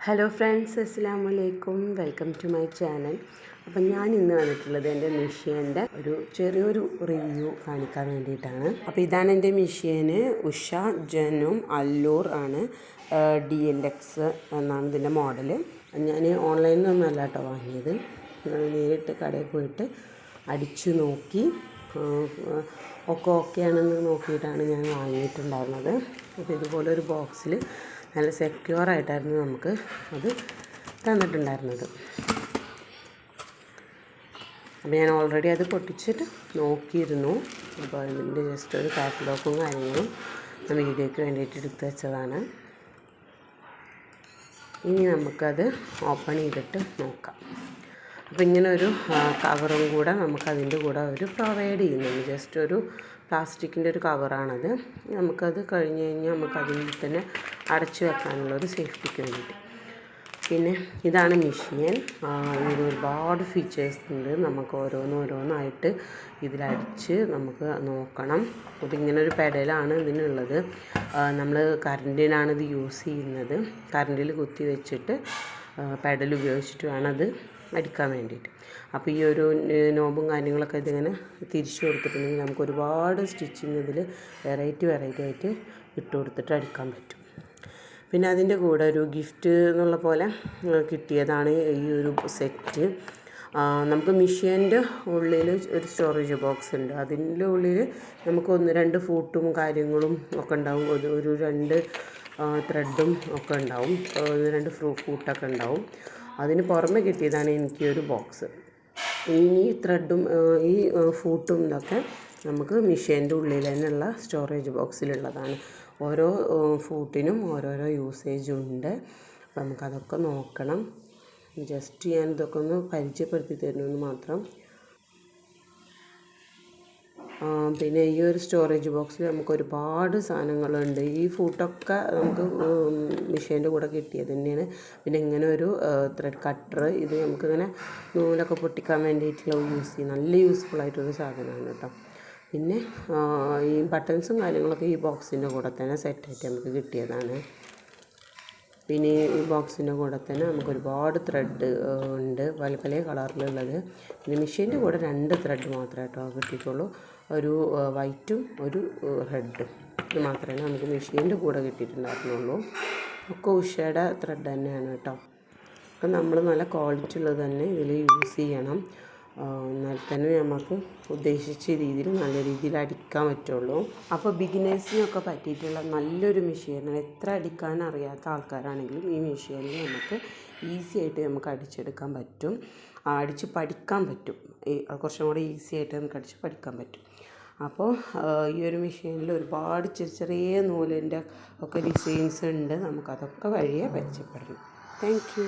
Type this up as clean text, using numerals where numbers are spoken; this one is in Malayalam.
ഹലോ ഫ്രണ്ട്സ്, അസ്സലാമു അലൈക്കും. Welcome to my channel. അപ്പം ഞാൻ ഇന്ന് വന്നിട്ടുള്ളത് എൻ്റെ മെഷീൻ്റെ ഒരു ചെറിയൊരു റിവ്യൂ കാണിക്കാൻ വേണ്ടിയിട്ടാണ്. അപ്പോൾ ഇതാണ് എൻ്റെ മെഷീന്. ഉഷ ജനും അല്ലൂർ ആണ്. DLX എന്നാണ് ഇതിൻ്റെ മോഡൽ. ഞാൻ ഓൺലൈനിൽ നിന്നല്ല കേട്ടോ വാങ്ങിയത്. നേരിട്ട് കടയിൽ പോയിട്ട് അടിച്ചു നോക്കി ഒക്കെ ഓക്കെ ആണെന്ന് നോക്കിയിട്ടാണ് ഞാൻ വാങ്ങിയിട്ടുണ്ടായിരുന്നത്. അപ്പോൾ ഇതുപോലൊരു ബോക്സിൽ നല്ല സെക്യൂറായിട്ടായിരുന്നു നമുക്ക് അത് തന്നിട്ടുണ്ടായിരുന്നത്. അപ്പോൾ ഞാൻ ഓൾറെഡി അത് പൊട്ടിച്ചിട്ട് നോക്കിയിരുന്നു. അപ്പോൾ അതിൻ്റെ ജസ്റ്റ് ഒരു കാറ്റലോഗും കാര്യങ്ങളും വീഡിയോയ്ക്ക് വേണ്ടിയിട്ട് എടുത്ത് വെച്ചതാണ്. ഇനി നമുക്കത് ഓപ്പൺ ചെയ്തിട്ട് നോക്കാം. അപ്പോൾ ഇങ്ങനെ ഒരു കവറും കൂടെ നമുക്കതിൻ്റെ കൂടെ ഒരു പ്രൊവൈഡ് ചെയ്യുന്നുണ്ട്. ജസ്റ്റ് ഒരു പ്ലാസ്റ്റിക്കിൻ്റെ ഒരു കവറാണത്. നമുക്കത് കഴിഞ്ഞ് കഴിഞ്ഞാൽ നമുക്കതിൽ തന്നെ അടച്ചു വെക്കാനുള്ളൊരു സേഫ്റ്റിക്ക് വേണ്ടിയിട്ട്. പിന്നെ ഇതാണ് മെഷീൻ. ഇതിന് ഒരുപാട് ഫീച്ചേഴ്സ് ഉണ്ട്. നമുക്ക് ഓരോന്നായിട്ട് ഇതിലടിച്ച് നമുക്ക് നോക്കണം. അപ്പോൾ ഇങ്ങനെ ഒരു പെഡലാണ് ഇതിനുള്ളത്. നമ്മൾ കറണ്ടിനാണ് ഇത് യൂസ് ചെയ്യുന്നത്. കറണ്ടിൽ കുത്തി വെച്ചിട്ട് പെഡൽ ഉപയോഗിച്ചിട്ട് വേണം അത് അടിക്കാൻ വേണ്ടിയിട്ട്. അപ്പോൾ ഈ ഒരു നോബും കാര്യങ്ങളൊക്കെ ഇതിങ്ങനെ തിരിച്ചു കൊടുത്തിട്ടുണ്ടെങ്കിൽ നമുക്ക് ഒരുപാട് സ്റ്റിച്ചിങ് ഇതിൽ വെറൈറ്റി ആയിട്ട് ഇട്ട് കൊടുത്തിട്ട് അടിക്കാൻ പറ്റും. പിന്നെ അതിൻ്റെ കൂടെ ഒരു ഗിഫ്റ്റ് എന്നുള്ള പോലെ കിട്ടിയതാണ് ഈ ഒരു സെറ്റ്. നമുക്ക് മെഷീൻ്റെ ഉള്ളിൽ ഒരു സ്റ്റോറേജ് ബോക്സ് ഉണ്ട്. അതിൻ്റെ ഉള്ളിൽ നമുക്ക് 1-2 ഫൂട്ടും കാര്യങ്ങളും ഒക്കെ ഉണ്ടാവും. ഒരു 2 ത്രെഡും ഒക്കെ ഉണ്ടാവും. 2 ഫൂട്ടൊക്കെ ഉണ്ടാവും. അതിന് പുറമെ കിട്ടിയതാണ് എനിക്ക് ഒരു ബോക്സ്. ഈ ത്രെഡും ഈ ഫൂട്ടും ഇതൊക്കെ നമുക്ക് മെഷീൻ്റെ ഉള്ളിൽ തന്നെയുള്ള സ്റ്റോറേജ് ബോക്സിലുള്ളതാണ്. ഓരോ ഫൂട്ടിനും ഓരോരോ യൂസേജ് ഉണ്ട്. അപ്പോൾ നമുക്കതൊക്കെ നോക്കണം. ജസ്റ്റ് ഞാൻ ഇതൊക്കെ ഒന്ന് പരിചയപ്പെടുത്തി തരുമെന്ന് മാത്രം. പിന്നെ ഈ ഒരു സ്റ്റോറേജ് ബോക്സിൽ നമുക്ക് ഒരുപാട് സാധനങ്ങളുണ്ട്. ഈ ഫൂട്ടൊക്കെ നമുക്ക് മെഷീൻ്റെ കൂടെ കിട്ടിയത് തന്നെയാണ്. പിന്നെ ഇങ്ങനെ ഒരു ത്രെഡ് കട്ടർ, ഇത് നമുക്കിങ്ങനെ നൂലൊക്കെ പൊട്ടിക്കാൻ വേണ്ടിയിട്ടുള്ള യൂസ് ചെയ്യും. നല്ല യൂസ്ഫുൾ ആയിട്ടൊരു സാധനമാണ് കേട്ടോ. പിന്നെ ഈ ബട്ടൺസും കാര്യങ്ങളൊക്കെ ഈ ബോക്സിൻ്റെ കൂടെ തന്നെ സെറ്റായിട്ട് നമുക്ക് കിട്ടിയതാണ്. പിന്നെ ഈ ബോക്സിൻ്റെ കൂടെ തന്നെ നമുക്ക് ഒരുപാട് ത്രെഡ് ഉണ്ട്, പല കളറിലുള്ളത്. പിന്നെ മെഷീൻ്റെ കൂടെ 2 ത്രെഡ് മാത്രമേ കേട്ടോ കിട്ടിയിട്ടുള്ളൂ. ഒരു വൈറ്റും ഒരു റെഡും. ഇത് മാത്രമേ നമുക്ക് മെഷീൻ്റെ കൂടെ കിട്ടിയിട്ടുണ്ടായിരുന്നുള്ളൂ. ഒക്കെ ഉഷയുടെ ത്രെഡ് തന്നെയാണ് കേട്ടോ. അപ്പം നമ്മൾ നല്ല ക്വാളിറ്റി ഉള്ളത് തന്നെ ഇതിൽ യൂസ് ചെയ്യണം. എന്നാൽ തന്നെ നമുക്ക് ഉദ്ദേശിച്ച രീതിയിൽ നല്ല രീതിയിൽ അടിക്കാൻ പറ്റുള്ളൂ. അപ്പോൾ ബിഗിനേഴ്സിനൊക്കെ പറ്റിയിട്ടുള്ള നല്ലൊരു മെഷീനാണ്. എത്ര അടിക്കാൻ അറിയാത്ത ആൾക്കാരാണെങ്കിലും ഈ മെഷീനിൽ നമുക്ക് ഈസി ആയിട്ട് നമുക്ക് അടിച്ചെടുക്കാൻ പറ്റും. അടിച്ച് പഠിക്കാൻ പറ്റും. കുറച്ചും കൂടെ ഈസി ആയിട്ട് നമുക്ക് അടിച്ച് പഠിക്കാൻ പറ്റും. അപ്പോൾ ഈ ഒരു മെഷീനിൽ ഒരുപാട് ചെറിയ നൂലിൻ്റെ ഒക്കെ ഡിസൈൻസ് ഉണ്ട്. നമുക്കതൊക്കെ വഴിയെ പരിചയപ്പെടണം. Thank you.